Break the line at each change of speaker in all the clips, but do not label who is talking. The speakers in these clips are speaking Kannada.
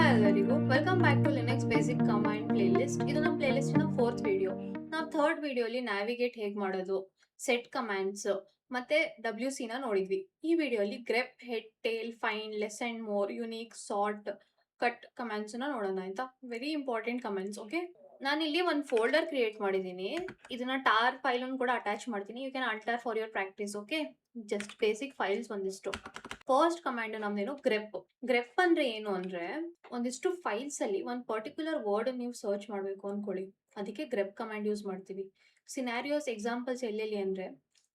ಎಲ್ಲರಿಗೂ welcome back to Linux basic command playlist. ಇದು ನಮ್ಮ ಪ್ಲೇಲಿಸ್ಟಿನ ಫೋರ್ತ್ ವಿಡಿಯೋ. ನಾವು ಥರ್ಡ್ ವಿಡಿಯೋಲಿ ನ್ಯಾವಿಗೇಟ್ ಹೇಗೆ ಮಾಡೋದು, ಸೆಟ್ ಕಮಾಂಡ್ಸ್ ಮತ್ತೆ WC ನ ನೋಡಿದ್ವಿ. ಈ ವಿಡಿಯೋಲಿ grep, head, tail, find, less and more, unique, sort, cut commands ನೋಡೋಣ ಆಯ್ತಾ. Very important commands. ಓಕೆ, ನಾನಿಲ್ಲಿ ಒಂದು ಫೋಲ್ಡರ್ ಕ್ರಿಯೇಟ್ ಮಾಡಿದ್ದೀನಿ. ಇದನ್ನ ಟಾರ್ ಫೈಲ್ ಕೂಡ ಅಟ್ಯಾಚ್ ಮಾಡ್ತೀನಿ. You can alter for your practice. Okay, just basic files ಒಂದಿಷ್ಟು. ಫಸ್ಟ್ ಕಮಾಂಡ್ ನಮ್ದೇನು ಗ್ರೆಪ್. ಗ್ರೆಪ್ ಅಂದ್ರೆ ಏನು ಅಂದ್ರೆ ಒಂದಿಷ್ಟು ಫೈಲ್ಸ್ ಅಲ್ಲಿ ಒಂದು ಪರ್ಟಿಕ್ಯುಲರ್ ವರ್ಡ್ ನೀವು ಸರ್ಚ್ ಮಾಡಬೇಕು ಅನ್ಕೊಳ್ಳಿ, ಅದಕ್ಕೆ ಗ್ರೆಪ್ ಕಮಾಂಡ್ ಯೂಸ್ ಮಾಡ್ತೀವಿ. ಸಿನಾರಿಯೋಸ್ ಎಕ್ಸಾಂಪಲ್ಸ್ ಎಲ್ಲೆಲ್ಲಿ ಅಂದ್ರೆ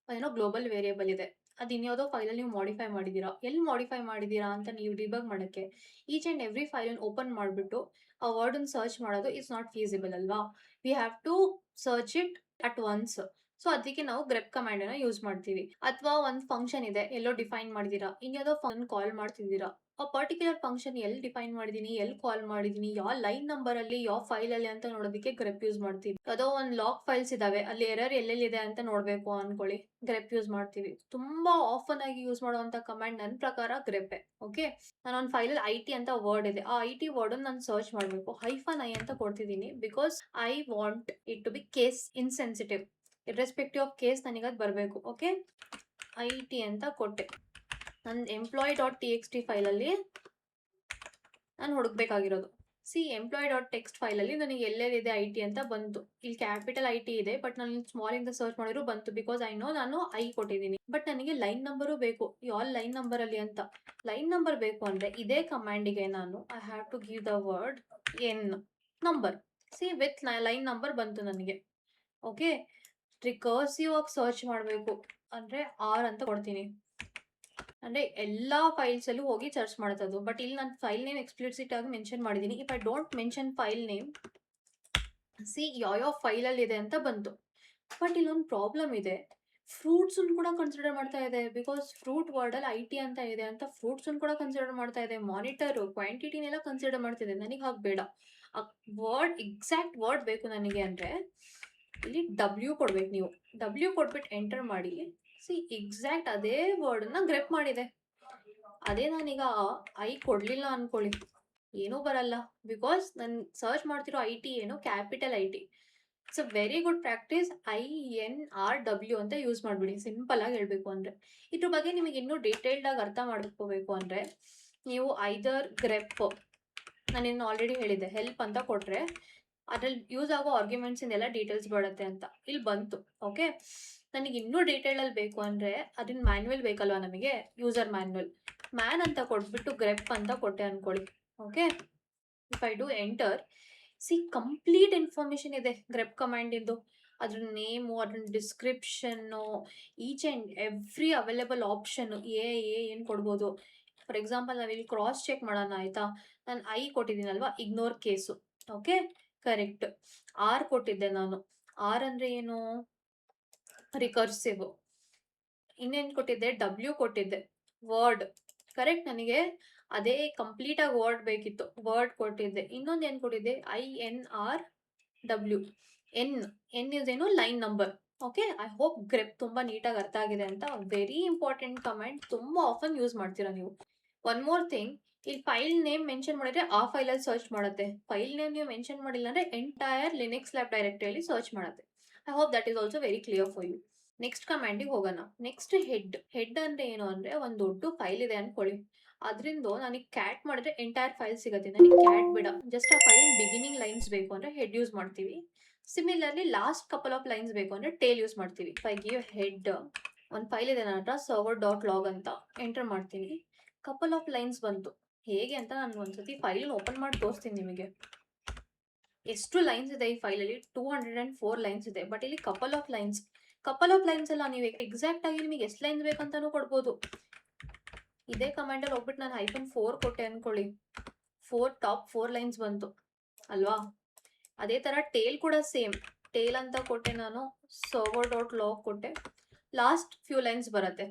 ಏನೋ ಗ್ಲೋಬಲ್ ವೇರಿಯೇಬಲ್ ಇದೆ, ಅದು ಇನ್ಯಾವುದೋ ಫೈಲಲ್ಲಿ ನೀವು ಮಾಡಿಫೈ ಮಾಡಿದ್ದೀರಾ, ಎಲ್ಲಿ ಮಾಡಿಫೈ ಮಾಡಿದ್ದೀರಾ ಅಂತ ನೀವು ಡಿಬಗ್ ಮಾಡೋಕ್ಕೆ ಈಚ್ ಆ್ಯಂಡ್ ಎವ್ರಿ ಫೈಲನ್ನು ಓಪನ್ ಮಾಡಿಬಿಟ್ಟು ಆ ವರ್ಡನ್ನು ಸರ್ಚ್ ಮಾಡೋದು ಇಟ್ಸ್ ನಾಟ್ ಫೀಸಿಬಲ್ ಅಲ್ವಾ. We have to search it at once. So ಅದಕ್ಕೆ ನಾವು ಗ್ರೆಪ್ ಕಮಾಂಡ್ ಅನ್ನ ಯೂಸ್ ಮಾಡ್ತೀವಿ. ಅಥವಾ ಒಂದು ಫಂಕ್ಷನ್ ಇದೆ, ಎಲ್ಲೋ ಡಿಫೈನ್ ಮಾಡಿದೀರಾ, ಇನ್ಯಾವುದೋ ಫಂಕ್ಷನ್ ಕಾಲ್ ಮಾಡ್ತಿದ್ದೀರಾ, ಆ ಪರ್ಟಿಕ್ಯುಲರ್ ಫಂಕ್ಷನ್ ಎಲ್ಲಿ ಡಿಫೈನ್ ಮಾಡಿದೀನಿ, ಎಲ್ಲಿ ಕಾಲ್ ಮಾಡಿದೀನಿ, ಯಾವ ಲೈನ್ ನಂಬರ್ ಅಲ್ಲಿ, ಯಾವ ಫೈಲ್ ಅಲ್ಲಿ ಅಂತ ನೋಡೋದಕ್ಕೆ ಗ್ರೆಪ್ ಯೂಸ್ ಮಾಡ್ತೀವಿ. ಯಾವುದೋ ಒಂದು ಲಾಕ್ ಫೈಲ್ಸ್ ಇದಾವೆ, ಅಲ್ಲಿ ಎರರ್ ಎಲ್ಲೆಲ್ಲಿದೆ ಅಂತ ನೋಡ್ಬೇಕು ಅನ್ಕೊಳ್ಳಿ, ಗ್ರೆಪ್ ಯೂಸ್ ಮಾಡ್ತೀವಿ. ತುಂಬಾ ಆಫನ್ ಆಗಿ ಯೂಸ್ ಮಾಡುವಂತ ಕಮಾಂಡ್ ನನ್ನ ಪ್ರಕಾರ ಗ್ರೆಪ್. ಓಕೆ, ನಾನು ಒಂದು ಫೈಲಲ್ಲಿ IT ಅಂತ ವರ್ಡ್ ಇದೆ, ಆ IT ವರ್ಡ್ ನಾನು ಸರ್ಚ್ ಮಾಡಬೇಕು, -i ಅಂತ ಕೊಡ್ತಿದ್ದೀನಿ because I want it to be case insensitive. Irrespective of case ನನಗೆ ಅದು ಬರಬೇಕು. ಓಕೆ, IT ಅಂತ ಕೊಟ್ಟೆ. ನನ್ನ employee.txt ಫೈಲಲ್ಲಿ ನಾನು ಹುಡುಕ್ಬೇಕಾಗಿರೋದು. employee.txt ಫೈಲಲ್ಲಿ ನನಗೆ ಎಲ್ಲೆಲ್ಲಿದೆ IT ಅಂತ ಬಂತು. ಇಲ್ಲಿ ಕ್ಯಾಪಿಟಲ್ IT ಇದೆ, ಬಟ್ ನಾನು ಸ್ಮಾಲ್ ಇಂದ ಸರ್ಚ್ ಮಾಡಿದ್ರು ಬಂತು ಬಿಕಾಸ್ ಐ ನೋ ನಾನು I ಕೊಟ್ಟಿದ್ದೀನಿ. ಬಟ್ ನನಗೆ ಲೈನ್ ನಂಬರು ಬೇಕು, ಯಾವ ಲೈನ್ ನಂಬರ್ ಅಲ್ಲಿ ಅಂತ. ಲೈನ್ ನಂಬರ್ ಬೇಕು ಅಂದ್ರೆ ಇದೇ ಕಮಾಂಡಿಗೆ ನಾನು I have to give the word n number. With line number ಬಂತು ನನಗೆ. ಓಕೆ, ರಿಕರ್ಸಿವ್ ಆಗಿ ಸರ್ಚ್ ಮಾಡಬೇಕು ಅಂದ್ರೆ R ಅಂತ ಕೊಡ್ತೀನಿ, ಅಂದ್ರೆ ಎಲ್ಲಾ ಫೈಲ್ಸ್ ಅಲ್ಲೂ ಹೋಗಿ ಸರ್ಚ್ ಮಾಡುತ್ತದು. ಬಟ್ ಇಲ್ಲಿ ನಾನು ಫೈಲ್ ನೇಮ್ ಎಕ್ಸ್ಪ್ಲಿಸಿಟ್ ಆಗಿ ಮೆನ್ಷನ್ ಮಾಡಿದ್ದೀನಿ. If I don't mention file name, ಯಾವ ಫೈಲ್ ಅಲ್ಲಿ ಇದೆ ಅಂತ ಬಂತು. ಬಟ್ ಇಲ್ಲೊಂದು ಪ್ರಾಬ್ಲಮ್ ಇದೆ, ಫ್ರೂಟ್ಸ್ ಕೂಡ ಕನ್ಸಿಡರ್ ಮಾಡ್ತಾ ಇದೆ. ಬಿಕಾಸ್ ಫ್ರೂಟ್ ವರ್ಡ್ ಅಲ್ಲಿ IT ಅಂತ ಇದೆ ಅಂತ ಫ್ರೂಟ್ಸ್ ಕೂಡ ಕನ್ಸಿಡರ್ ಮಾಡ್ತಾ ಇದೆ. ಮಾನಿಟರ್ ಕ್ವಾಂಟಿಟಿನೆಲ್ಲ ಕನ್ಸಿಡರ್ ಮಾಡ್ತಿದೆ. ನನಗೆ ಹಾಗೆ ಬೇಡ, ಆ ವರ್ಡ್ ಎಕ್ಸಾಕ್ಟ್ ವರ್ಡ್ ಬೇಕು ನನಗೆ ಅಂದ್ರೆ ಇಲ್ಲಿ W ಕೊಡ್ಬೇಕು. ನೀವು W ಕೊಟ್ಬಿಟ್ಟು ಎಂಟರ್ ಮಾಡಿ. ಎಕ್ಸಾಕ್ಟ್ ಅದೇ ವರ್ಡ್ ನ ಗ್ರೆಪ್ ಮಾಡಿದೆ. ಅದೇ ನಾನೀಗ I ಕೊಡ್ಲಿಲ್ಲ ಅನ್ಕೊಳ್ಳಿ, ಏನೂ ಬರಲ್ಲ. ಬಿಕಾಸ್ ನಾನು ಸರ್ಚ್ ಮಾಡ್ತಿರೋ IT ಏನು capital IT. It's a very good practice. INRW ಅಂತ ಯೂಸ್ ಮಾಡ್ಬಿಡಿ, ಸಿಂಪಲ್ ಆಗಿ ಹೇಳ್ಬೇಕು ಅಂದ್ರೆ. ಇದ್ರ ಬಗ್ಗೆ ನಿಮಗೆ ಇನ್ನೂ ಡೀಟೇಲ್ಡ್ ಆಗಿ ಅರ್ಥ ಮಾಡ್ಕೋಬೇಕು ಅಂದ್ರೆ ನೀವು ಐದರ್ ಗ್ರೆಪ್, ನಾನಿನ್ನು ಆಲ್ರೆಡಿ ಹೇಳಿದ್ದೆ, ಹೆಲ್ಪ್ ಅಂತ ಕೊಟ್ರೆ ಅದ್ರಲ್ಲಿ ಯೂಸ್ ಆಗೋ ಆರ್ಗ್ಯುಮೆಂಟ್ಸ್ ಇಂದೆಲ್ಲ ಡೀಟೇಲ್ಸ್ ಬರುತ್ತೆ ಅಂತ ಇಲ್ಲಿ ಬಂತು. ಓಕೆ, ನನಗೆ ಇನ್ನೂ ಡೀಟೇಲ್ ಅಲ್ಲಿ ಬೇಕು ಅಂದ್ರೆ ಅದನ್ನ ಮ್ಯಾನ್ಯುವಲ್ ಬೇಕಲ್ವಾ ನಮಗೆ, ಯೂಸರ್ ಮ್ಯಾನ್ ಅಂತ ಕೊಟ್ಬಿಟ್ಟು ಗ್ರೆಪ್ ಅಂತ ಕೊಟ್ಟೆ ಅನ್ಕೊಳ್ಳಿ. Okay, if I do enter, complete information ಇದೆ ಗ್ರೆಪ್ ಕಮಾಂಡ್ ಇಂದು. ಅದ್ರ ನೇಮು, ಅದ್ರ ಡಿಸ್ಕ್ರಿಪ್ಷನ್ನು, each and every available option ಏನು ಕೊಡ್ಬೋದು. ಫಾರ್ ಎಕ್ಸಾಂಪಲ್ ನಾವಿಲ್ಲಿ ಕ್ರಾಸ್ ಚೆಕ್ ಮಾಡೋಣ ಆಯ್ತಾ. ನಾನು I ಕೊಟ್ಟಿದ್ದೀನಲ್ವಾ, ignore case. Okay, correct. R ಕೊಟ್ಟಿದ್ದೆ ನಾನು. R ಅಂದ್ರೆ ಏನು, ರಿಕರ್ಸಿವ್. ಇನ್ನೇನು ಕೊಟ್ಟಿದ್ದೆ, W ಕೊಟ್ಟಿದ್ದೆ, ವರ್ಡ್. ಕರೆಕ್ಟ್, ನನಗೆ ಅದೇ ಕಂಪ್ಲೀಟ್ ಆಗಿ ವರ್ಡ್ ಬೇಕಿತ್ತು, ವರ್ಡ್ ಕೊಟ್ಟಿದ್ದೆ. ಇನ್ನೊಂದು ಏನು ಕೊಟ್ಟಿದ್ದೆ, INRW. ಎನ್ ಇದೇನು, line number. Okay, I hope grep ತುಂಬಾ ನೀಟಾಗಿ ಅರ್ಥ ಆಗಿದೆ ಅಂತ. ವೆರಿ ಇಂಪಾರ್ಟೆಂಟ್ ಕಮೆಂಟ್, ತುಂಬಾ ಆಫನ್ ಯೂಸ್ ಮಾಡ್ತೀರಾ ನೀವು. ಒನ್ ಮೋರ್ ಥಿಂಗ್, ಇಲ್ಲಿ ಫೈಲ್ ನೇಮ್ ಮೆನ್ಷನ್ ಮಾಡಿದ್ರೆ ಆ ಫೈಲಲ್ಲಿ ಸರ್ಚ್ ಮಾಡುತ್ತೆ. ಫೈಲ್ ನೇಮ್ ನೀವು ಮೆನ್ಷನ್ ಮಾಡಿಲ್ಲ ಅಂದ್ರೆ ಎಂಟೈರ್ ಲಿನಕ್ಸ್ ಲ್ಯಾಬ್ ಡೈರೆಕ್ಟರಿಯಲ್ಲಿ ಸರ್ಚ್ ಮಾಡುತ್ತೆ. I hope that is also very clear for you. Next ಕಮಾಂಡಿಗೆ ಹೋಗೋಣ. ನೆಕ್ಸ್ಟ್ ಹೆಡ್ ಅಂದ್ರೆ ಏನು ಅಂದ್ರೆ ಒಂದು ದೊಡ್ಡ ಫೈಲ್ ಇದೆ ಅನ್ಕೊಳ್ಳಿ, ಅದರಿಂದ ನನಗೆ ಕ್ಯಾಟ್ ಮಾಡಿದ್ರೆ ಎಂಟೈರ್ ಫೈಲ್ ಸಿಗುತ್ತೆ. ನನಗೆ ಕ್ಯಾಟ್ ಬೇಡ, ಜಸ್ಟ್ ಆ ಫೈಲ್ ಬಿಗಿನಿಂಗ್ ಲೈನ್ಸ್ ಬೇಕು ಅಂದ್ರೆ ಹೆಡ್ ಯೂಸ್ ಮಾಡ್ತೀವಿ. Similarly last couple of lines ಬೇಕು ಅಂದ್ರೆ ಟೇಲ್ ಯೂಸ್ ಮಾಡ್ತೀವಿ. ಇಫ್ ಐ ಗಿವ್ ಹೆಡ್, ಒಂದು ಫೈಲ್ ಇದೆ ನನ್ನ ಹತ್ರ server.log ಅಂತ, ಎಂಟರ್ ಮಾಡ್ತೀನಿ. ಕಪಲ್ ಆಫ್ ಲೈನ್ಸ್ ಬಂತು. ಹೇಗೆ ಅಂತ ನಾನು ಒಂದ್ಸತಿ ಫೈಲ್ ಓಪನ್ ಮಾಡಿ ತೋರಿಸ್ತೀನಿ ನಿಮಗೆ. ಎಷ್ಟು ಲೈನ್ಸ್ ಇದೆ ಈ ಫೈಲಲ್ಲಿ, 204 ಲೈನ್ಸ್ ಇದೆ. ಬಟ್ ಇಲ್ಲಿ ಕಪಲ್ ಆಫ್ ಲೈನ್ಸ್ ಅಲ್ಲ, ನೀವು ಎಕ್ಸಾಕ್ಟ್ ಆಗಿ ನಿಮಗೆ ಎಷ್ಟು ಲೈನ್ಸ್ ಬೇಕಂತಾನು ಕೊಡ್ಬೋದು. ಇದೇ ಕಮಾಂಡ್ ಅಲ್ಲಿ ಹೋಗ್ಬಿಟ್ಟು ನಾನು -4 ಕೊಟ್ಟೆ ಅನ್ಕೊಳ್ಳಿ, ಟಾಪ್ 4 ಲೈನ್ಸ್ ಬಂತು ಅಲ್ವಾ. ಅದೇ ತರ ಟೇಲ್ ಕೂಡ ಸೇಮ್, ಟೇಲ್ ಅಂತ ಕೊಟ್ಟೆ ನಾನು, server.log ಕೊಟ್ಟೆ, ಲಾಸ್ಟ್ ಫ್ಯೂ ಲೈನ್ಸ್ ಬರುತ್ತೆ.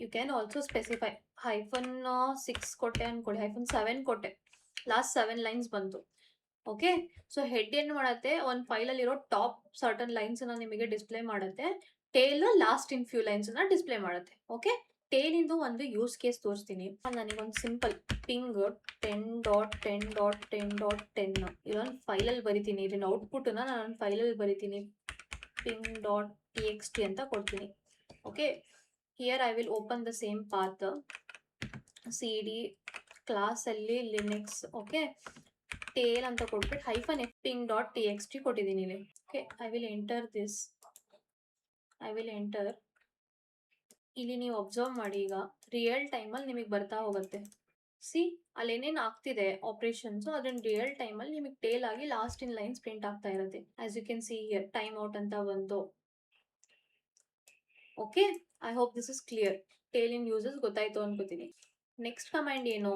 ಯು ಕ್ಯಾನ್ ಆಲ್ಸೋ ಸ್ಪೆಸಿಫೈ, -6 ಕೊಟ್ಟೆ ಅನ್ಕೊಳ್ಳಿ, -7 ಕೊಟ್ಟೆ, ಲಾಸ್ಟ್ 7 ಲೈನ್ಸ್ ಬಂತು. ಓಕೆ, ಸೊ ಹೆಡ್ ಏನು ಮಾಡುತ್ತೆ, ಒಂದು ಫೈಲಲ್ಲಿ ಇರೋ ಟಾಪ್ ಸರ್ಟನ್ ಲೈನ್ಸ್ ನಿಮಗೆ ಡಿಸ್ಪ್ಲೇ ಮಾಡುತ್ತೆ. Tail last in few lines display ಮಾಡುತ್ತೆ. ಓಕೆ, ಟೇಲಿಂದು ಒಂದು ಯೂಸ್ ಕೇಸ್ ತೋರಿಸ್ತೀನಿ. ನನಗೊಂದು ಸಿಂಪಲ್ ಪಿಂಗ್ 10.10.10.10 ಇದೊಂದು ಫೈಲಲ್ಲಿ ಬರಿತೀನಿ. ಇದನ್ನ ಔಟ್ಪುಟ್ನ ನಾನು ಫೈಲಲ್ಲಿ ಬರಿತೀನಿ. ping.txt ಅಂತ ಕೊಡ್ತೀನಿ. Okay, here I will open the same path cd ಕ್ಲಾಸಲ್ಲಿ ಲಿನಕ್ಸ್. ಓಕೆ, ಟೇಲ್ ಅಂತ ಕೊಟ್ಬಿಟ್ಟು -f ping.txt ಕೊಟ್ಟಿದ್ದೀನಿ ಇಲ್ಲಿ. Okay, I will enter this. ಇಲ್ಲಿ ನೀವು ಅಬ್ಸರ್ವ್ ಮಾಡಿ, ಈಗ ರಿಯಲ್ ಟೈಮಲ್ಲಿ ನಿಮಗೆ ಬರ್ತಾ ಹೋಗುತ್ತೆ. ಸಿ, ಅಲ್ಲಿ ಏನೇನು ಆಗ್ತಿದೆ ಆಪರೇಷನ್ಸ್ ಅದನ್ನ ರಿಯಲ್ ಟೈಮಲ್ಲಿ ನಿಮಗೆ ಟೇಲ್ ಆಗಿ ಲಾಸ್ಟ್ ಇನ್ ಲೈನ್ಸ್ ಪ್ರಿಂಟ್ ಆಗ್ತಾ ಇರುತ್ತೆ. As you can see here time out ಅಂತ ಬಂತು. Okay, I hope this is clear. Tail in uses ಗೊತ್ತಾಯ್ತು ಅನ್ಕೋತೀನಿ. ನೆಕ್ಸ್ಟ್ ಕಮಾಂಡ್ ಏನು?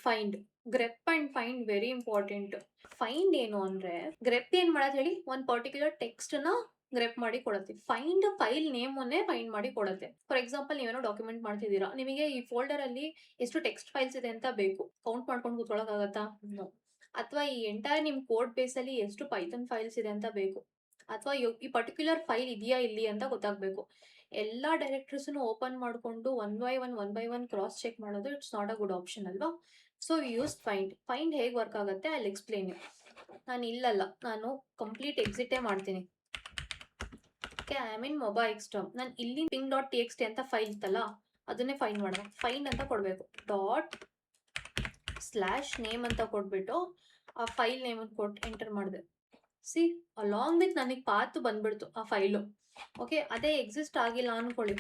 Find. Grep and find very important. Find ಏನು ಅಂದ್ರೆ, ಗ್ರೆಪ್ ಏನ್ ಮಾಡೋದು ಹೇಳಿ, ಒಂದು ಪರ್ಟಿಕ್ಯುಲರ್ ಟೆಕ್ಸ್ಟ್ ನ ಗ್ರೆಪ್ ಮಾಡಿ ಕೊಡುತ್ತೆ. ಫೈಂಡ್ ಫೈಲ್ ನೇಮನ್ನೇ ಫೈಂಡ್ ಮಾಡಿ ಕೊಡುತ್ತೆ. ಫಾರ್ ಎಕ್ಸಾಂಪಲ್, ನೀವೇನೋ ಡಾಕ್ಯುಮೆಂಟ್ ಮಾಡ್ತಿದ್ದೀರಾ, ನಿಮಗೆ ಈ ಫೋಲ್ಡರ್ ಅಲ್ಲಿ ಎಷ್ಟು ಟೆಕ್ಸ್ಟ್ ಫೈಲ್ಸ್ ಇದೆ ಅಂತ ಬೇಕು. ಕೌಂಟ್ ಮಾಡ್ಕೊಂಡು ಕೂತ್ಕೊಳ್ಳೋಕ್ಕಾಗತ್ತಾ? ನೋ. ಅಥವಾ ಈ ಎಂಟೈರ್ ನಿಮ್ ಕೋಡ್ ಬೇಸ್ ಅಲ್ಲಿ ಎಷ್ಟು ಪೈಥಾನ್ ಫೈಲ್ಸ್ ಇದೆ ಅಂತ ಬೇಕು. ಅಥವಾ ಈ ಪರ್ಟಿಕ್ಯುಲರ್ ಫೈಲ್ ಇದೆಯಾ ಇಲ್ಲಿ ಅಂತ ಗೊತ್ತಾಗಬೇಕು. ಎಲ್ಲಾ ಡೈರೆಕ್ಟರೀಸ್ ಓಪನ್ ಮಾಡಿಕೊಂಡು one by one cross check ಮಾಡೋದು it's not a good option ಅಲ್ವಾ. So use find. ಫೈಂಡ್ ಹೇಗೆ ವರ್ಕ್ ಆಗುತ್ತೆ ಐ ಎಕ್ಸ್ಪ್ಲೇನ್ ಯು. ನಾನು ಇಲ್ಲಲ್ಲ, ನಾನು ಕಂಪ್ಲೀಟ್ ಎಕ್ಸಿಟೇ ಮಾಡ್ತೀನಿ. I am in mobile. ನಾನು ಇಲ್ಲಿ ping.txt ಅಂತ ಫೈಲ್ ಇತ್ತಲ್ಲ, ಅದನ್ನೇ ಫೈಂಡ್ ಮಾಡೋಣ. ಫೈಂಡ್ ಅಂತ ಕೊಡಬೇಕು. ./name ಅಂತ ಕೊಟ್ಬಿಟ್ಟು ಆ ಫೈಲ್ ನೇಮ್ ಕೊಟ್ಟು ಎಂಟರ್ ಮಾಡಿದೆ. ಸಿ, ಅಲಾಂಗ್ ವಿತ್ ನನಗೆ ಪಾತ್ ಬಂದ್ಬಿಡ್ತು ಆ ಫೈಲು. ಓಕೆ, ಅದೇ ಎಕ್ಸಿಸ್ಟ್ ಆಗಿಲ್ಲ ಅನ್ಕೊಳ್ಳಿ,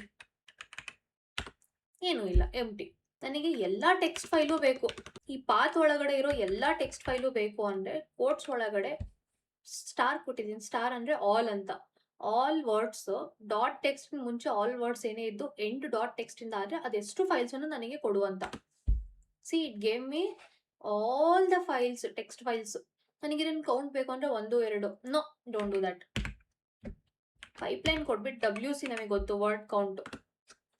ಏನೂ ಇಲ್ಲ, ಎಂಟಿ. ನನಗೆ ಎಲ್ಲಾ ಟೆಕ್ಸ್ಟ್ ಫೈಲು ಬೇಕು. ಈ ಪಾತ್ ಒಳಗಡೆ ಇರೋ ಎಲ್ಲಾ ಟೆಕ್ಸ್ಟ್ ಫೈಲು ಬೇಕು ಅಂದ್ರೆ ಕೋಟ್ಸ್ ಒಳಗಡೆ ಸ್ಟಾರ್ ಕೊಟ್ಟಿದ್ದೀನಿ. ಸ್ಟಾರ್ ಅಂದ್ರೆ ಆಲ್ ಅಂತ. ಆಲ್ ವರ್ಡ್ಸ್ ಡಾಟ್ ಟೆಕ್ಸ್ಟ್ ಮುಂಚೆ ಆಲ್ ವರ್ಡ್ಸ್ ಏನೇ ಇದ್ದು ಎಂಡ್ ಡಾಟ್ ಟೆಕ್ಸ್ಟ್ ಇಂದ ಆದ್ರೆ ಅದೆಷ್ಟು ಫೈಲ್ಸ್ ಅನ್ನು ನನಗೆ ಕೊಡುವಂತ. See, it gave me all the files, text files. ನನಗೆ ಇದನ್ನು ಕೌಂಟ್ ಬೇಕು ಅಂದ್ರೆ 1, 2. No, don't do that. Pipeline ಕೊಟ್ಬಿಟ್ಟು WC ನಮಗೆ ಗೊತ್ತು, ವರ್ಡ್ ಕೌಂಟ್.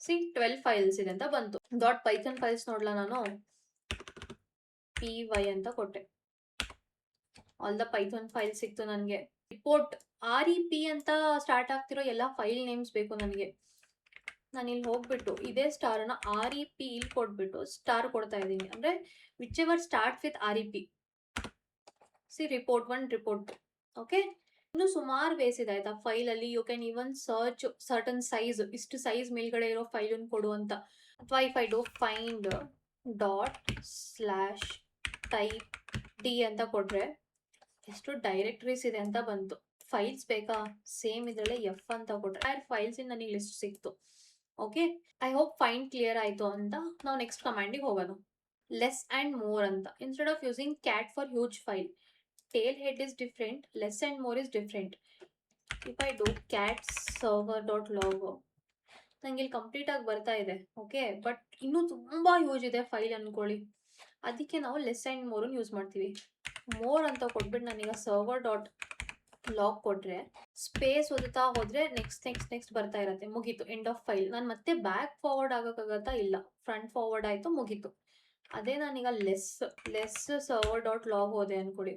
ಸಿ, 12 ಫೈಲ್ಸ್ ಇದೆ ಅಂತ ಬಂತು. .python ಫೈಲ್ಸ್ ನೋಡ್ಲಾ ನಾನು, py ಅಂತ ಕೊಟ್ಟೆ. ಆಲ್ ದ ಪೈಥಾನ್ ಫೈಲ್ ಸಿಕ್ತು ನನಗೆ. ರಿಪೋರ್ಟ್ REP ಅಂತ ಸ್ಟಾರ್ಟ್ ಆಗ್ತಿರೋ ಎಲ್ಲ ಫೈಲ್ ನೇಮ್ಸ್ ಬೇಕು ನನಗೆ. ನಾನು ಇಲ್ಲಿ ಹೋಗ್ಬಿಟ್ಟು ಇದೇ ಸ್ಟಾರ್ನ REP ಇಲ್ಲಿ ಕೊಟ್ಬಿಟ್ಟು ಸ್ಟಾರ್ ಕೊಡ್ತಾ ಇದ್ದೀನಿ. ಅಂದ್ರೆ whichever start with REP. See, report 1, report 2. Okay, ಇನ್ನು ಸುಮಾರು ಬೇಸ್ ಇದೆ ಆಯ್ತಾ ಫೈಲ್ ಅಲ್ಲಿ. You can even search certain size, ಇಷ್ಟು ಸೈಜ್ ಮೇಲ್ಗಡೆ ಇರೋ ಫೈಲ್ ಕೊಡು ಅಂತ. ಅಥವಾ if I do find ./type D ಅಂತ ಕೊಟ್ರೆ ಎಷ್ಟು ಡೈರೆಕ್ಟರೀಸ್ ಇದೆ ಅಂತ ಬಂತು. ಫೈಲ್ಸ್ ಬೇಕಾ? ಸೇಮ್ ಇದ್ರಲ್ಲೇ F ಅಂತ ಕೊಟ್ರೆ ಫೈಲ್ಸ್ ಇನ್ ನನಗೆ ಲಿಸ್ಟ್ ಸಿಕ್ತು. Okay, I hope find clear ಆಯ್ತು ಅಂತ. ನಾವು ನೆಕ್ಸ್ಟ್ ಕಮಾಂಡಿಗೆ ಹೋಗೋಣ. ಲೆಸ್ ಅಂಡ್ ಮೋರ್ ಅಂತ. Instead of using cat for huge file, tail head is different, less and more is different. If I do cat server.log, ನಂಗೆ ಇಲ್ಲಿ ಕಂಪ್ಲೀಟ್ ಆಗಿ ಬರ್ತಾ ಇದೆ. ಓಕೆ, ಬಟ್ ಇನ್ನೂ ತುಂಬಾ ಯೂಸ್ ಇದೆ ಫೈಲ್ ಅನ್ಕೊಳ್ಳಿ. ಅದಕ್ಕೆ ನಾವು ಲೆಸ್ ಅಂಡ್ ಮೋರ್ ಯೂಸ್ ಮಾಡ್ತೀವಿ. ಮೋರ್ ಅಂತ ಕೊಟ್ಬಿಟ್ಟು ನಾನೀಗ server.log ಕೊಟ್ರೆ ಸ್ಪೇಸ್ ಓದುತ್ತಾ ಹೋದ್ರೆ ನೆಕ್ಸ್ಟ್ ಬರ್ತಾ ಇರತ್ತೆ. ಮುಗೀತು, ಎಂಡ್ ಆಫ್ ಫೈಲ್. ನಾನು ಮತ್ತೆ ಬ್ಯಾಕ್ ಫಾರ್ವರ್ಡ್ ಆಗೋಕ್ಕಾಗತ್ತಾ? ಇಲ್ಲ. ಫ್ರಂಟ್ ಫಾರ್ವರ್ಡ್ ಆಯ್ತು, ಮುಗೀತು. ಅದೇ ನಾನೀಗ ಲೆಸ್ server.log ಹೋದೆ ಅನ್ಕೊಳ್ಳಿ,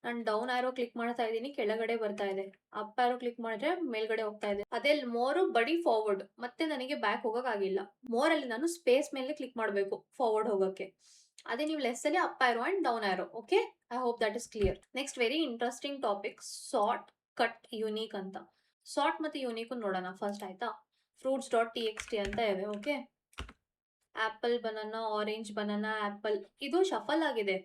ನಾನು ಡೌನ್ ಆರೋ ಕ್ಲಿಕ್ ಮಾಡ್ತಾ ಇದ್ದೀನಿ, ಕೆಳಗಡೆ ಬರ್ತಾ ಇದೆ. ಅಪ್ ಆರೋ ಕ್ಲಿಕ್ ಮಾಡಿದ್ರೆ ಮೇಲ್ಗಡೆ ಹೋಗ್ತಾ ಇದೆ. ಅದೇ ಮೋರು ಬಡಿ ಫಾರ್ವರ್ಡ್, ಮತ್ತೆ ನನಗೆ ಬ್ಯಾಕ್ ಹೋಗಕ್ಕಾಗಿಲ್ಲ. ಮೋರ್ ಅಲ್ಲಿ ನಾನು ಸ್ಪೇಸ್ ಮೇಲೆ ಕ್ಲಿಕ್ ಮಾಡಬೇಕು ಫಾರ್ವರ್ಡ್ ಹೋಗಕ್ಕೆ. ಅದೇ ನೀವು ಲೆಸ್ ಅಲ್ಲಿ up arrow and down arrow. Okay, I hope that is clear. Next very interesting topic, sort, cut, unique ಅಂತ. ಸಾರ್ಟ್ ಮತ್ತೆ ಯುನೀಕ್ ನೋಡೋಣ ಫಸ್ಟ್ ಆಯ್ತಾ. fruits.txt ಅಂತ ಇದೆ. Okay, apple, banana, orange, banana, apple. ಇದು ಶಫಲ್ ಆಗಿದೆ.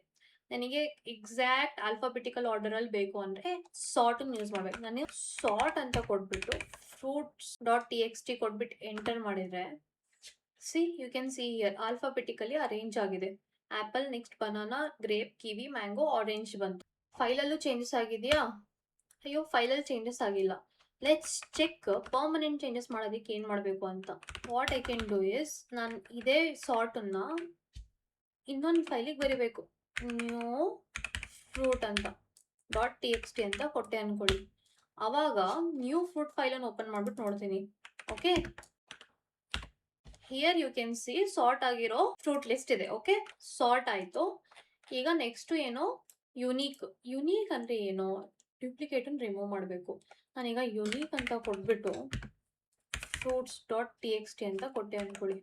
ನನಗೆ ಎಕ್ಸಾಕ್ಟ್ ಆಲ್ಫಾಬೆಟಿಕಲ್ ಆರ್ಡರ್ ಅಲ್ಲಿ ಬೇಕು ಅಂದ್ರೆ ಸಾರ್ಟ್ ಯೂಸ್ ಮಾಡ್ಬೇಕು. ನಾನು ಸಾರ್ಟ್ ಅಂತ ಕೊಟ್ಬಿಟ್ಟು fruits.txt ಕೊಟ್ಬಿಟ್ಟು ಎಂಟರ್ ಮಾಡಿದ್ರೆ, see, you can see here alphabetically arrange ಆಗಿದೆ. Apple, next banana, grape, kiwi, mango, orange ಬಂತು. ಫೈಲಲ್ಲೂ ಚೇಂಜಸ್ ಆಗಿದೆಯಾ? ಅಯ್ಯೋ, ಫೈಲಲ್ಲಿ ಚೇಂಜಸ್ ಆಗಿಲ್ಲ. ಲೆಟ್ಸ್ ಚೆಕ್ ಪರ್ಮನೆಂಟ್ ಚೇಂಜಸ್ ಮಾಡೋದಕ್ಕೆ ಏನು ಮಾಡಬೇಕು ಅಂತ. What I can do is, ನಾನು ಇದೇ ಸಾರ್ಟನ್ನ ಇನ್ನೊಂದು ಫೈಲಿಗೆ ಬರಿಬೇಕು. ನ್ಯೂ ಫ್ರೂಟ್ ಅಂತ .txt ಅಂತ ಕೊಟ್ಟೆ ಅನ್ಕೊಳ್ಳಿ. ಅವಾಗ ನ್ಯೂ ಫ್ರೂಟ್ ಫೈಲನ್ನು ಓಪನ್ ಮಾಡ್ಬಿಟ್ಟು ನೋಡ್ತೀನಿ. Okay, here you can see sort ಆಗಿರೋ ಫ್ರೂಟ್ ಲಿಸ್ಟ್ ಇದೆ. ಓಕೆ, ಸಾರ್ಟ್ ಆಯ್ತು. ಈಗ ನೆಕ್ಸ್ಟ್ ಏನು, ಯುನೀಕ್. ಯುನೀಕ್ ಅಂದ್ರೆ ಏನು? ಡ್ಯೂಪ್ಲಿಕೇಟ್ ರಿಮೂವ್ ಮಾಡಬೇಕು. ನಾನೀಗ ಯುನೀಕ್ ಅಂತ ಕೊಟ್ಬಿಟ್ಟು fruits dot T X T ಅಂತ ಕೊಟ್ಟೆ ಅಂದ್ಕೊಳ್ಳಿ.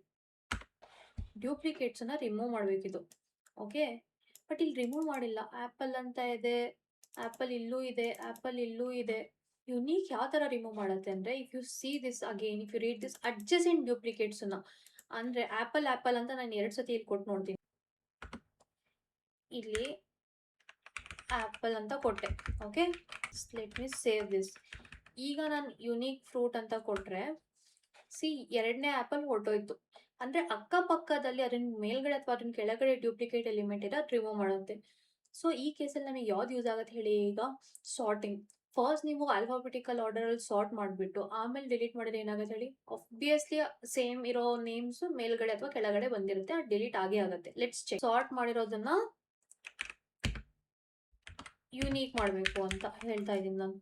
ಡ್ಯೂಪ್ಲಿಕೇಟ್ಸನ್ನು ರಿಮೂವ್ ಮಾಡಬೇಕಿದು. ಓಕೆ, ಬಟ್ ಇಲ್ಲಿ ರಿಮೂವ್ ಮಾಡಿಲ್ಲ. ಆ್ಯಪಲ್ ಅಂತ ಇದೆ, ಆ್ಯಪಲ್ ಇಲ್ಲೂ ಇದೆ, ಆ್ಯಪಲ್ ಇಲ್ಲೂ ಇದೆ. ಯುನೀಕ್ ಯಾವ ಥರ ರಿಮೂವ್ ಮಾಡುತ್ತೆ ಅಂದರೆ, if you see this again, if you read this adjacent ಡ್ಯೂಪ್ಲಿಕೇಟ್ಸನ್ನು, ಅಂದರೆ ಆ್ಯಪಲ್ ಆ್ಯಪಲ್ ಅಂತ ನಾನು 2 ಸತಿ ಇಲ್ಲಿ ಕೊಟ್ಟು ನೋಡ್ತೀನಿ. ಇಲ್ಲಿ ಆ್ಯಪಲ್ ಅಂತ ಕೊಟ್ಟೆ. Okay, let me save this. ಈಗ ನಾನು ಯುನೀಕ್ ಫ್ರೂಟ್ ಅಂತ ಕೊಟ್ಟರೆ ಸಿ 2ನೇ ಆ್ಯಪಲ್ ಹೊರಟೋಯ್ತು. ಅಂದರೆ ಅಕ್ಕಪಕ್ಕದಲ್ಲಿ ಅದನ್ನ ಮೇಲ್ಗಡೆ ಅಥವಾ ಅದನ್ನ ಕೆಳಗಡೆ ಡ್ಯೂಪ್ಲಿಕೇಟ್ ಎಲಿಮೆಂಟ್ ಇದೆ, ಅದು ರಿಮೂವ್ ಮಾಡುತ್ತೆ. ಸೊ ಈ ಕೇಸಲ್ಲಿ ನಮಗೆ ಯಾವ್ದು ಯೂಸ್ ಆಗುತ್ತೆ ಹೇಳಿ? ಈಗ ಸಾರ್ಟಿಂಗ್. ಫಸ್ಟ್ ನೀವು ಆಲ್ಫಾಬೆಟಿಕಲ್ ಆರ್ಡರಲ್ಲಿ ಸಾರ್ಟ್ ಮಾಡಿಬಿಟ್ಟು ಆಮೇಲೆ ಡಿಲೀಟ್ ಮಾಡಿದ್ರೆ ಏನಾಗುತ್ತೆ ಹೇಳಿ? ಆಬ್ವಿಯಸ್ಲಿ ಸೇಮ್ ಇರೋ ನೇಮ್ಸ್ ಮೇಲ್ಗಡೆ ಅಥವಾ ಕೆಳಗಡೆ ಬಂದಿರುತ್ತೆ, ಅದು ಡಿಲೀಟ್ ಆಗೇ ಆಗುತ್ತೆ. Let's check. ಸಾರ್ಟ್ ಮಾಡಿರೋದನ್ನ ಯೂನಿಕ್ ಮಾಡಬೇಕು ಅಂತ ಹೇಳ್ತಾ ಇದ್ದೀನಿ ನಾನು.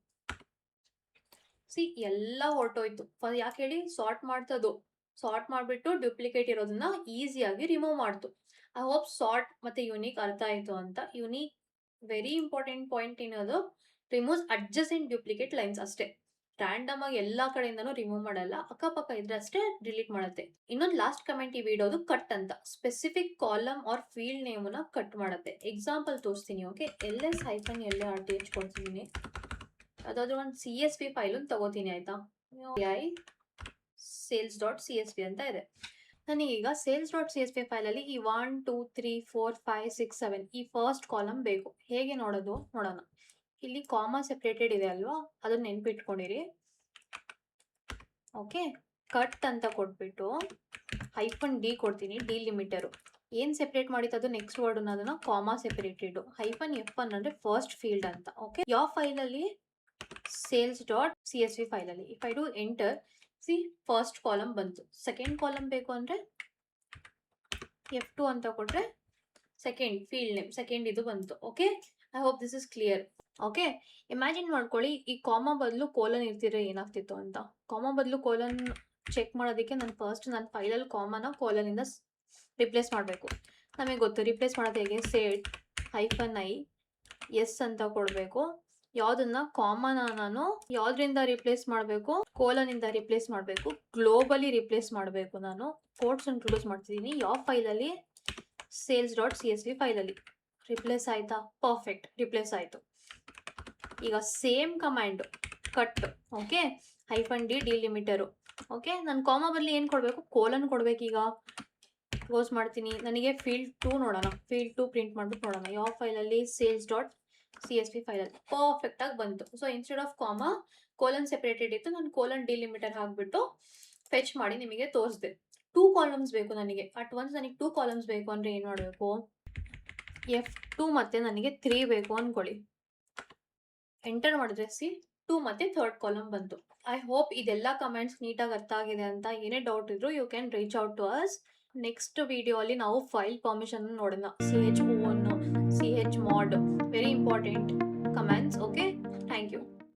ಸಿ ಎಲ್ಲ ಹೊರಟೋಯ್ತು. ಯಾಕೆ ಹೇಳಿ? ಸಾರ್ಟ್ ಮಾಡ್ತದು. ಸಾರ್ಟ್ ಮಾಡಿಬಿಟ್ಟು ಡ್ಯೂಪ್ಲಿಕೇಟ್ ಇರೋದನ್ನ ಈಸಿಯಾಗಿ ರಿಮೂವ್ ಮಾಡ್ತು. ಐ ಹೋಪ್ ಸಾರ್ಟ್ ಮತ್ತೆ ಯುನೀಕ್ ಅರ್ಥ ಆಯಿತು ಅಂತ. ಯುನೀಕ್ ವೆರಿ ಇಂಪಾರ್ಟೆಂಟ್ ಪಾಯಿಂಟ್ ಏನದು? ರಿಮೂವ್ಸ್ ಅಡ್ಜಸೆಂಟ್ ಡ್ಯೂಪ್ಲಿಕೇಟ್ ಲೈನ್ಸ್ ಅಷ್ಟೇ. ರ್ಯಾಂಡಮ್ ಆಗಿ ಎಲ್ಲಾ ಕಡೆಯಿಂದನೂ ರಿಮೂವ್ ಮಾಡಲ್ಲ, ಅಕ್ಕಪಕ್ಕ ಇದ್ರೆ ಅಷ್ಟೇ ಡಿಲೀಟ್ ಮಾಡುತ್ತೆ. ಇನ್ನೊಂದು ಲಾಸ್ಟ್ ಕಮೆಂಟ್ ಈ ವಿಡಿಯೋದು ಕಟ್ ಅಂತ. ಸ್ಪೆಸಿಫಿಕ್ ಕಾಲಮ್ ಆರ್ ಫೀಲ್ಡ್ ನೇಮನ್ನ ಕಟ್ ಮಾಡುತ್ತೆ. ಎಕ್ಸಾಂಪಲ್ ತೋರಿಸ್ತೀನಿ. ಓಕೆ, ls-LARTH ಕೊಡ್ತೀನಿ. ಅದಾದ್ರೂ ಒಂದು CSV ಫೈಲ್ ತಗೋತೀನಿ ಆಯ್ತಾ. sales.csv ಅಂತ ಇದೆ. ನನಗೀಗ sales.csv ಫೈಲಲ್ಲಿ ಈ 1 2 3 4 5 6 7 ಈ ಫಸ್ಟ್ ಕಾಲಮ್ ಬೇಕು. ಹೇಗೆ ನೋಡೋದು ನೋಡೋಣ. ಇಲ್ಲಿ ಕಾಮಾ ಸೆಪ್ರೇಟೆಡ್ ಇದೆ ಅಲ್ವಾ, ಅದನ್ನ ನೆನ್ಪಿಟ್ಕೊಂಡಿರಿ. ಓಕೆ, ಕಟ್ ಅಂತ ಕೊಟ್ಬಿಟ್ಟು -d ಕೊಡ್ತೀನಿ. ಡಿಲಿಮಿಟರು ಏನ್ ಸೆಪರೇಟ್ ಮಾಡಿತ್ತು ಅದು ನೆಕ್ಸ್ಟ್ ವರ್ಡ್ ಅದನ್ನ ಕಾಮಾ ಸೆಪರೇಟೆಡ್. -f1 ಅಂದ್ರೆ ಫಸ್ಟ್ ಫೀಲ್ಡ್ ಅಂತ. ಓಕೆ, ಯಾವ ಫೈಲಲ್ಲಿ? sales.csv ಫೈಲಲ್ಲಿ. If I do enter, see first column ಬಂತು. ಸೆಕೆಂಡ್ ಕಾಲಮ್ ಬೇಕು ಅಂದ್ರೆ F2 ಅಂತ ಕೊಟ್ರೆ ಸೆಕೆಂಡ್ ಫೀಲ್ಡ್ ನೇಮ್, ಸೆಕೆಂಡ್ ಇದು ಬಂತು. Okay, I hope this is clear. Okay, imagine ಮಾಡ್ಕೊಳ್ಳಿ ಈ ಕಾಮಾ ಬದಲು ಕೋಲನ್ ಇರ್ತಿದ್ರೆ ಏನಾಗ್ತಿತ್ತು ಅಂತ. ಕಾಮಾ ಬದಲು ಕೋಲನ್ ಚೆಕ್ ಮಾಡೋದಕ್ಕೆ ನಾನು ಫಸ್ಟ್ ನನ್ನ ಫೈಲಲ್ಲಿ ಕಾಮನ ಕೋಲನಿಂದ ರಿಪ್ಲೇಸ್ ಮಾಡಬೇಕು. ನಮಗೆ ಗೊತ್ತು ರಿಪ್ಲೇಸ್ ಮಾಡೋದು ಹೇಗೆ. ಸೆಟ್ -i ಎಸ್ ಅಂತ ಕೊಡಬೇಕು. ಯಾವುದನ್ನ ಕಾಮನ ನಾನು ಯಾವ್ದ್ರಿಂದ ರಿಪ್ಲೇಸ್ ಮಾಡಬೇಕು? ಕೋಲನಿಂದ ರಿಪ್ಲೇಸ್ ಮಾಡಬೇಕು. ಗ್ಲೋಬಲಿ ರಿಪ್ಲೇಸ್ ಮಾಡಬೇಕು. ನಾನು ಕೋಡ್ಸ್ ಇಂಟ್ರೊಡ್ಯೂಸ್ ಮಾಡ್ತಿದ್ದೀನಿ. ಯಾವ ಫೈಲಲ್ಲಿ? sales.csv ಫೈಲಲ್ಲಿ. ರಿಪ್ಲೇಸ್ ಆಯ್ತಾ? ಪರ್ಫೆಕ್ಟ್, ರಿಪ್ಲೇಸ್ ಆಯಿತು. ಈಗ same command cut. Okay, -d delimiter. Okay, ನಾನು ಕಾಮಾ ಬದಲು ಏನು ಕೊಡಬೇಕು? ಕೋಲನ್ ಕೊಡಬೇಕು. ಈಗ ಕ್ಲೋಸ್ ಮಾಡ್ತೀನಿ. ನನಗೆ ಫೀಲ್ಡ್ 2 ನೋಡೋಣ. ಫೀಲ್ಡ್ 2 ಪ್ರಿಂಟ್ ಮಾಡ್ಬಿಟ್ಟು ನೋಡೋಣ. ಯಾವ ಫೈಲಲ್ಲಿ? sales.csv ಫೈಲಲ್ಲಿ. ಪರ್ಫೆಕ್ಟ್ ಆಗಿ ಬಂತು. So instead of comma colon separated ಇತ್ತು, ನಾನು ಕೋಲನ್ ಡಿಲಿಮಿಟರ್ ಹಾಕ್ಬಿಟ್ಟು ಫೆಚ್ ಮಾಡಿ ನಿಮಗೆ ತೋರಿಸಿದೆ. 2 ಕಾಲಮ್ಸ್ ಬೇಕು ನನಗೆ. ಅಟ್ ಒನ್ಸ್ ನನಗೆ 2 ಕಾಲಮ್ಸ್ ಬೇಕು ಅಂದರೆ ಏನು ಮಾಡಬೇಕು? F2 ಮತ್ತೆ ನನಗೆ 3 ಬೇಕು ಅಂದ್ಕೊಳ್ಳಿ. ಎಂಟರ್ ಮಾಡಿದ್ರೆ ಸಿ 2 ಮತ್ತೆ ಥರ್ಡ್ ಕಾಲಮ್ ಬಂತು. ಐ ಹೋಪ್ ಇದೆಲ್ಲ ಕಮೆಂಟ್ಸ್ ನೀಟಾಗಿ ಅರ್ಥ ಆಗಿದೆ ಅಂತ. ಏನೇ ಡೌಟ್ ಇದ್ರು you can reach out to us. Next video ಅಲ್ಲಿ ನಾವು ಫೈಲ್ ಪರ್ಮಿಷನ್ ನೋಡೋಣ. chmod very important comments. Okay, thank you.